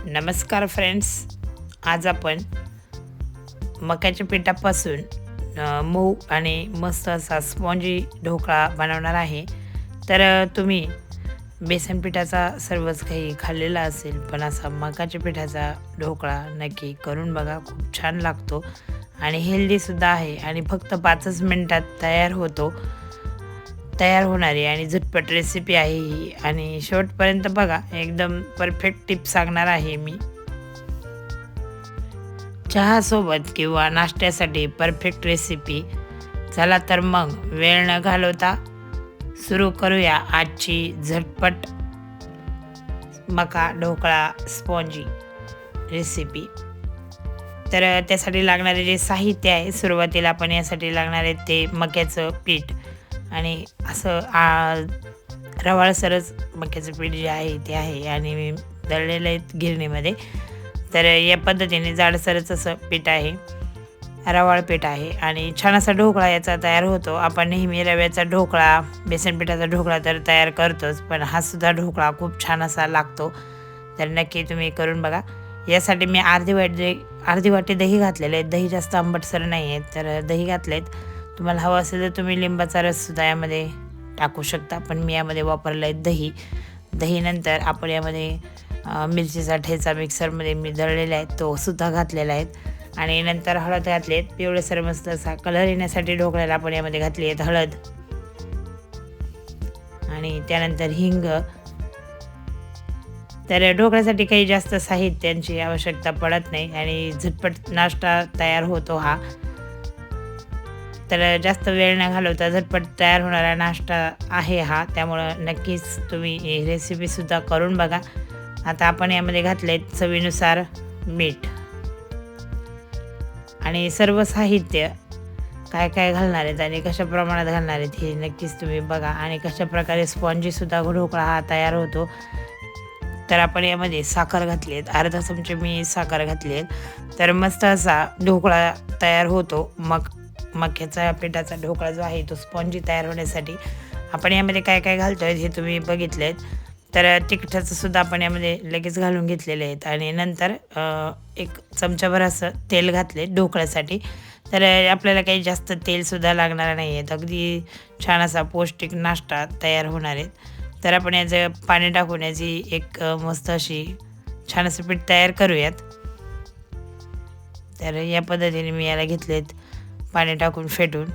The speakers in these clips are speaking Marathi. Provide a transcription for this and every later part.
नमस्कार फ्रेंड्स. आज आपण मक्याच्या पिठापासून मऊ आणि मस्त असा स्पॉन्जी ढोकळा बनवणार आहे. तर तुम्ही बेसन पिठाचा सर्वच काही खाल्लेला असेल, पण असा मक्याच्या पिठाचा ढोकळा नक्की करून बघा. खूप छान लागतो आणि हेल्दीसुद्धा आहे आणि फक्त 5च मिनिटात तयार होणारी आणि झटपट रेसिपी आहे ही. आणि शेवटपर्यंत बघा, एकदम परफेक्ट टिप सांगणार आहे मी. चहासोबत किंवा नाश्त्यासाठी परफेक्ट रेसिपी. चला तर मग वेळ न घालवता सुरू करूया आजची झटपट मका ढोकळा स्पॉन्जी रेसिपी. तर त्यासाठी लागणारे जे साहित्य आहे, सुरुवातीला आपण यासाठी लागणारे ते मक्याचं पीठ आणि असं रवाळसरच मक्याचं पीठ जे आहे ते आहे आणि मी दळलेलं आहे गिरणीमध्ये. तर या पद्धतीने जाडसरच असं पीठ आहे, रवाळ पीठ आहे आणि छान असा ढोकळा याचा तयार होतो. आपण नेहमी रव्याचा ढोकळा, बेसन पिठाचा ढोकळा तर तयार करतोच, पण हा सुद्धा ढोकळा खूप छान असा लागतो. तर नक्की तुम्ही करून बघा. यासाठी मी अर्धी वाटी दही घातलेले आहेत. दही जास्त आंबटसर नाही आहे, तर दही घातलेत. तुम्हाला हवं असेल तर तुम्ही लिंबाचा रससुद्धा यामध्ये टाकू शकता, पण मी यामध्ये वापरलं आहे दही. दहीनंतर आपण यामध्ये मिरचीचा ठेचा मिक्सरमध्ये मी दळलेला आहे, तो सुद्धा घातलेला आहे आणि नंतर हळद घातली आहेत. पिवळसर मस्त असा कलर येण्यासाठी ढोकळ्याला आपण यामध्ये घातली आहेत हळद आणि त्यानंतर हिंग. तर ढोकळ्यासाठी काही जास्त साहित्यांची आवश्यकता पडत नाही आणि झटपट नाश्ता तयार होतो हा. तर जास्त वेळ न घालवता झटपट तयार होणारा नाश्ता आहे हा, त्यामुळं नक्कीच तुम्ही ही रेसिपीसुद्धा करून बघा. आता आपण यामध्ये घातले चवीनुसार मीठ आणि सर्व साहित्य काय काय घालणार आहेत आणि कशा प्रमाणात घालणार आहेत हे नक्कीच तुम्ही बघा आणि कशा प्रकारे स्पॉन्जीसुद्धा ढोकळा हा तयार होतो. तर आपण यामध्ये साखर घातली आहेत, अर्धा चमचे मी साखर घातली आहेत. तर मस्त असा ढोकळा तयार होतो. मक्याचा पिठाचा ढोकळा जो आहे तो स्पॉन्जी तयार होण्यासाठी आपण यामध्ये काय काय घालतोय हे तुम्ही बघितलेत. तर तिखटाचं सुद्धा आपण यामध्ये लगेच घालून घेतलेले आहेत आणि नंतर 1 चमचाभर असं तेल घातले ढोकळ्यासाठी. तर आपल्याला काही जास्त तेलसुद्धा लागणार नाही आहेत. अगदी छान असा पौष्टिक नाश्ता तयार होणार आहेत. तर आपण याचं पाणी टाकून याची एक मस्त अशी छान असं पीठ तयार करूयात. तर या पद्धतीने मी याला घेतलेत पाणी टाकून फेटून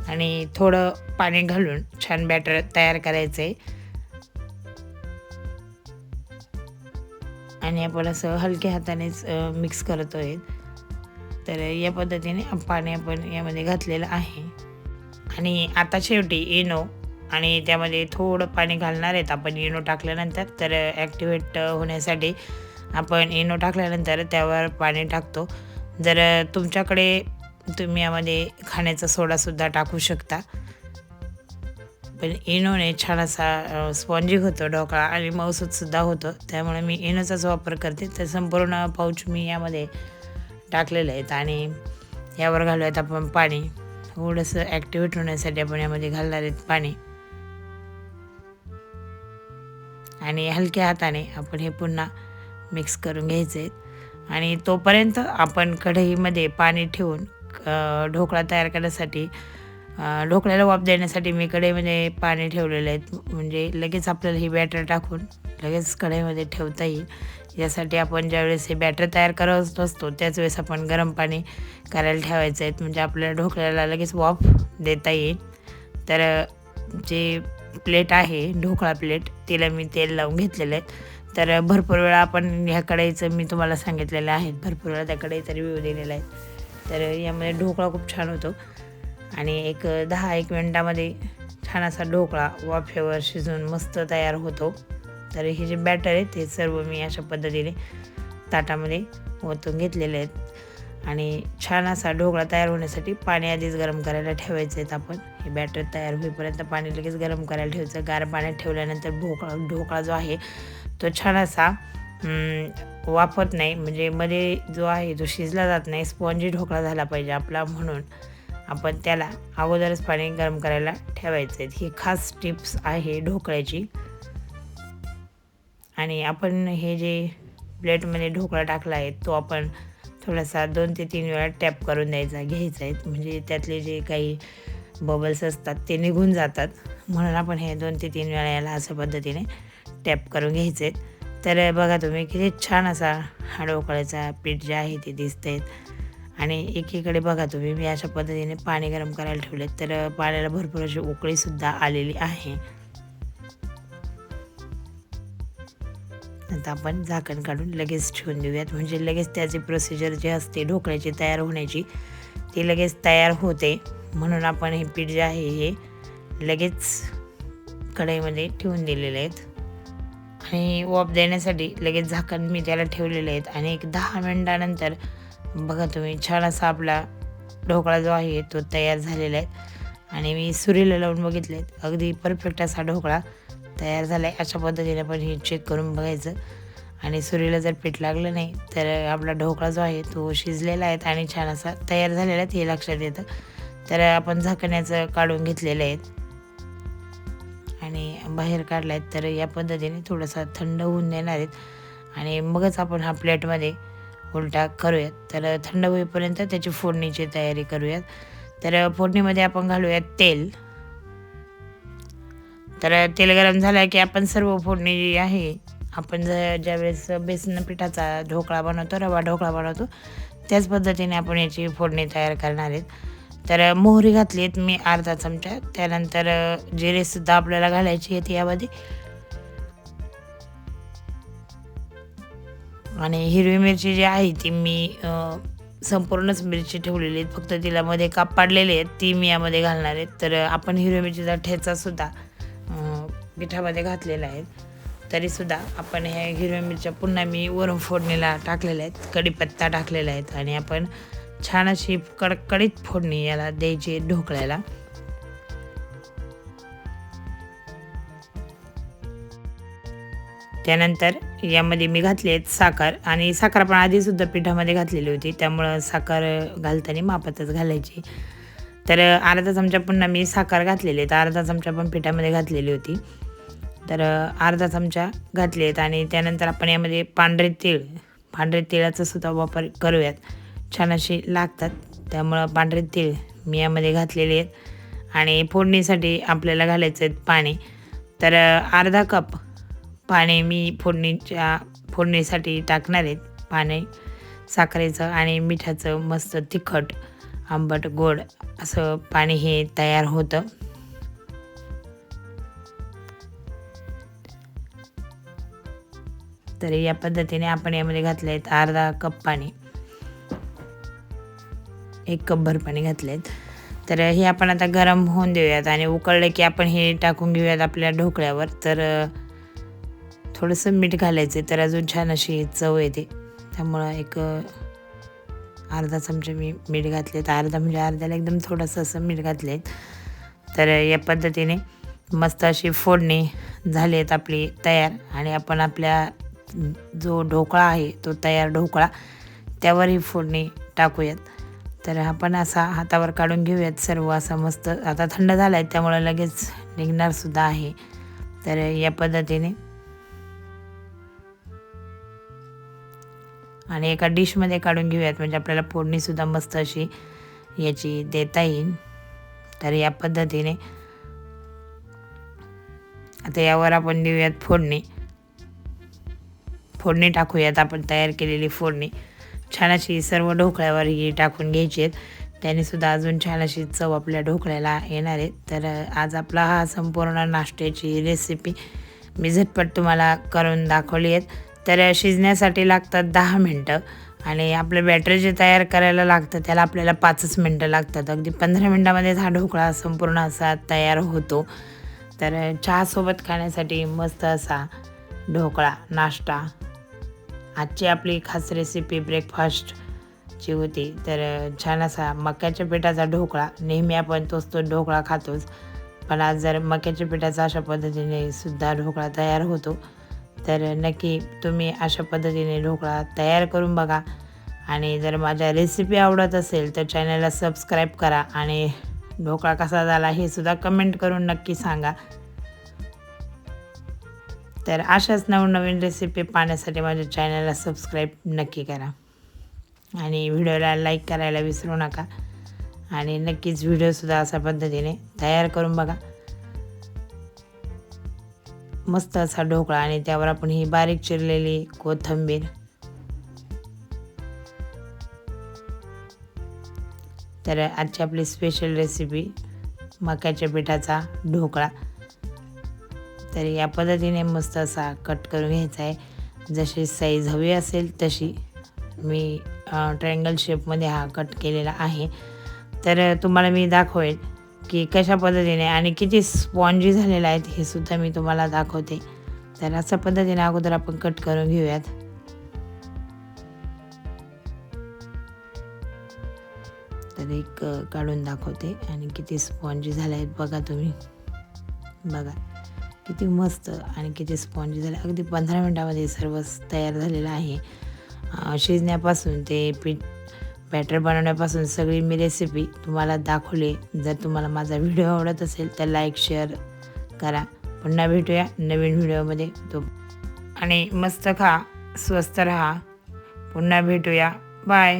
आणि थोडं पाणी घालून छान बॅटर तयार करायचं आहे आणि आपण असं हलक्या हातानेच मिक्स करतोय. तर या पद्धतीने पाणी आपण यामध्ये घातलेलं आहे आणि आता शेवटी इनो आणि त्यामध्ये थोडं पाणी घालणार आहेत आपण इनो टाकल्यानंतर. तर ॲक्टिवेट होण्यासाठी आपण इनो टाकल्यानंतर त्यावर पाणी टाकतो. जर तुमच्याकडे तुम्ही यामध्ये खाण्याचा सोडासुद्धा टाकू शकता, पण इनोने छान असा स्पॉन्जी होतो ढोकळा आणि मऊसूतसुद्धा होतो, त्यामुळे मी इनोचाच वापर करते. तर संपूर्ण पाऊच मी यामध्ये टाकलेले आहेत आणि यावर घालूयात आपण पाणी. थोडंसं ॲक्टिवेट होण्यासाठी आपण यामध्ये घालणार आहेत पाणी आणि हलक्या हाताने आपण हे पुन्हा मिक्स करून घ्यायचे आहेत आणि तोपर्यंत आपण कढईमध्ये पाणी ठेवून ढोकळा तयार करण्यासाठी ढोकळ्याला वाफ देण्यासाठी मी कढईमध्ये पाणी ठेवलेलं आहे. म्हणजे लगेच आपल्याला ही बॅटर टाकून लगेच कढईमध्ये ठेवता येईल. यासाठी आपण ज्यावेळेस हे बॅटर तयार करत असतो त्याच वेळेस आपण गरम पाणी करायला ठेवायचं आहे, म्हणजे आपल्याला ढोकळ्याला लगेच वाफ देता येईल. तर जे प्लेट आहे ढोकळा प्लेट, तिला मी तेल लावून घेतलेलं आहे. तर भरपूर वेळा आपण ह्या कढईचं मी तुम्हाला सांगितलेलं आहे, भरपूर वेळा त्या कढईचा रिव्ह्यू दिलेला आहे. तर यामध्ये ढोकळा खूप छान होतो आणि एक 10-1 मिनटामध्ये छान असा ढोकळा वाफेवर शिजून मस्त तयार होतो. तर हे जे बॅटर आहे ते सर्व मी अशा पद्धतीने ताटामध्ये ओतून घेतलेले आहेत आणि छान असा ढोकळा तयार होण्यासाठी पाणी आधीच गरम करायला ठेवायचे आहेत. आपण हे बॅटर तयार होईपर्यंत पाणी लगेच गरम करायला ठेवायचं. गार पाण्यात ठेवल्यानंतर ढोकळा जो आहे तो छान असा वाफत नाही, म्हणजे मध्ये जो आहे तो शिजला जात नाही. स्पॉन्जी ढोकळा झाला पाहिजे आपला, म्हणून आपण त्याला अगोदरच पाणी गरम करायला ठेवायचं आहे. ही खास टिप्स आहे ढोकळ्याची. आणि आपण हे जे प्लेटमध्ये ढोकळा टाकला आहे तो आपण थोडासा 2 ते 3 वेळा टॅप करून घ्यायचा आहे, म्हणजे त्यातले जे काही बबल्स असतात ते निघून जातात. म्हणून आपण हे 2 ते 3 वेळा याला अशा पद्धतीने टॅप करून घ्यायचे आहेत. तर बघा तुम्ही किती छान असा हा ढोकळ्याचा पीठ जे आहे ते दिसतंय. आणि एकीकडे बघा तुम्ही मी अशा पद्धतीने पाणी गरम करायला ठेवले, तर पाण्याला भरपूर अशी उकळीसुद्धा आलेली आहे. आता आपण झाकण काढून लगेच ठेवून देऊयात, म्हणजे लगेच त्याची प्रोसिजर जी असते ढोकळ्याची तयार होण्याची ती लगेच तयार होते. म्हणून आपण हे पीठ जे आहे हे लगेच कढईमध्ये ठेवून दिलेले आहेत आणि वाफ देण्यासाठी लगेच झाकण मी त्याला ठेवलेले आहेत. आणि एक 10 मिनिटानंतर बघा तुम्ही छान असा आपला ढोकळा जो आहे तो तयार झालेला आहे. आणि मी सुरीला लावून बघितले, अगदी परफेक्ट असा ढोकळा तयार झाला आहे. अशा पद्धतीने पण हे चेक करून बघायचं. आणि सुरीला जर पीठ लागलं नाही तर आपला ढोकळा जो आहे तो शिजलेला आहे आणि छान असा तयार झालेला आहे हे लक्षात येतं. तर आपण झाकण्याचं काढून घेतलेलं आहे आणि बाहेर काढला आहे. तर या पद्धतीने थोडासा थंड होऊन देणार आहेत आणि मगच आपण हा प्लेटमध्ये उलटा करूयात. तर थंड होईपर्यंत त्याची फोडणीची तयारी करूयात. तर फोडणीमध्ये आपण घालूयात तेल. तर तेल गरम झालं की आपण सर्व फोडणी जी आहे आपण ज्यावेळेस बेसन पिठाचा ढोकळा बनवतो, रवा ढोकळा बनवतो, त्याच पद्धतीने आपण याची फोडणी तयार करणार आहेत. तर मोहरी घातली आहेत मी अर्धा चमचा. त्यानंतर जिरेसुद्धा आपल्याला घालायची आहेत यामध्ये. आणि हिरवी मिरची जी आहे ती मी संपूर्णच मिरची ठेवलेली आहेत, फक्त तिला मध्ये काप पाडलेले आहेत ती मी यामध्ये घालणार आहेत. तर आपण हिरवी मिरचीचा ठेचासुद्धा पिठामध्ये घातलेला आहे. तरीसुद्धा आपण ह्या हिरव्या मिरच्या पुन्हा मी वरून फोडणीला टाकलेल्या आहेत, कढीपत्ता टाकलेला आहेत आणि आपण छान अशी कडकडीत फोडणी याला द्यायची ढोकळ्याला. त्यानंतर यामध्ये मी घातली आहेत साखर. आणि साखर आपण आधीसुद्धा पिठामध्ये घातलेली होती, त्यामुळं साखर घालताना मापातच घालायची. तर अर्धा चमचा पुन्हा मी साखर घातलेली आहे, तर अर्धा चमचा पण पिठामध्ये घातलेली होती. तर अर्धा चमचा घातले आहेत. आणि त्यानंतर आपण यामध्ये पांढरे तिळाचा सुद्धा वापर करूयात, छान अशी लागतात, त्यामुळं पांढरे तीळ मी यामध्ये घातलेले आहेत. आणि फोडणीसाठी आपल्याला घालायचं आहे पाणी. तर अर्धा कप पाणी मी फोडणीसाठी टाकणार आहेत. पाणी साखरेचं आणि मिठाचं मस्त तिखट आंबट गोड असं पाणी हे तयार होतं. तर या पद्धतीने आपण यामध्ये घातले आहेत अर्धा कप पाणी, 1 कपभर पाणी घातले आहेत. तर हे आपण आता गरम होऊन देऊयात आणि उकळलं की आपण हे टाकून घेऊयात आपल्या ढोकळ्यावर. तर थोडंसं मीठ घालायचं तर अजून छान अशी चव येते, त्यामुळं एक अर्धा चमचा मी मीठ घातले. तर अर्धा म्हणजे अर्ध्याला एकदम थोडंसं असं मीठ घातले. तर या पद्धतीने मस्त अशी फोडणी झाली आहेत आपली तयार. आणि आपण आपल्या जो ढोकळा आहे तो तयार ढोकळा त्यावर ही फोडणी टाकूयात. तर आपण असा हातावर काढून घेऊयात सर्व असा मस्त. आता थंड झाला आहे त्यामुळे लगेच निघणारसुद्धा आहे. तर या पद्धतीने आणि एका डिशमध्ये काढून घेऊयात, म्हणजे आपल्याला फोडणीसुद्धा मस्त अशी याची देता येईल. तर या पद्धतीने आता यावर आपण देऊयात फोडणी टाकूयात आपण तयार केलेली फोडणी. छान अशी सर्व ढोकळ्यावर ही टाकून घ्यायची आहेत, त्यानेसुद्धा अजून छान अशी चव आपल्या ढोकळ्याला येणार आहे. तर आज आपला हा संपूर्ण नाश्त्याची रेसिपी मी झटपट तुम्हाला करून दाखवली आहेत. तर शिजण्यासाठी लागतात 10 मिनटं आणि आपलं बॅटर जे तयार करायला लागतं त्याला आपल्याला 5च मिनटं लागतात. अगदी 15 मिनटामध्ये हा ढोकळा संपूर्ण असा तयार होतो. तर चहासोबत खाण्यासाठी मस्त असा ढोकळा नाश्ता आजची आपली खास रेसिपी ब्रेकफास्टची होती. तर छान असा मक्याच्या पिठाचा ढोकळा. नेहमी आपण तोच ढोकळा खातोच, पण आज जर मक्याच्या पिठाचा अशा पद्धतीने सुद्धा ढोकळा तयार होतो. तर नक्की तुम्ही अशा पद्धतीने ढोकळा तयार करून बघा. आणि जर माझ्या रेसिपी आवडत असेल तर चॅनलला सबस्क्राईब करा आणि ढोकळा कसा झाला हे सुद्धा कमेंट करून नक्की सांगा. तर अशाच नवनवीन रेसिपी पाहण्यासाठी माझ्या चॅनलला सबस्क्राईब नक्की करा आणि व्हिडिओला लाईक करायला विसरू नका. आणि नक्कीच व्हिडिओसुद्धा अशा पद्धतीने तयार करून बघा. मस्त असा ढोकळा आणि त्यावर आपण ही बारीक चिरलेली कोथिंबीर. तर आजची आपली स्पेशल रेसिपी मक्याच्या पिठाचा ढोकळा. तर या पद्धतीने मस्त असा कट करून घ्यायचा आहे. जशी साईज हवी असेल तशी मी ट्रायंगल शेपमध्ये हा कट केलेला आहे. तर तुम्हाला मी दाखवेल की कशा पद्धतीने आणि किती स्पॉन्जी झालेला आहेत हे सुद्धा मी तुम्हाला दाखवते. तर अशा पद्धतीने अगोदर आपण कट करून घेऊयात. तर एक काढून दाखवते आणि किती स्पॉन्जी झाले आहेत बघा तुम्ही. बघा किती मस्त आणि किती स्पॉन्जी झाले. अगदी 15 मिनटामध्ये सर्व तयार झालेलं आहे. शिजण्यापासून ते पीठ बॅटर बनवण्यापासून सगळी मी रेसिपी तुम्हाला दाखवली. जर तुम्हाला माझा व्हिडिओ आवडत असेल तर लाईक शेअर करा. पुन्हा भेटूया नवीन व्हिडिओमध्ये. आणि मस्त खा, स्वस्त राहा. पुन्हा भेटूया. बाय.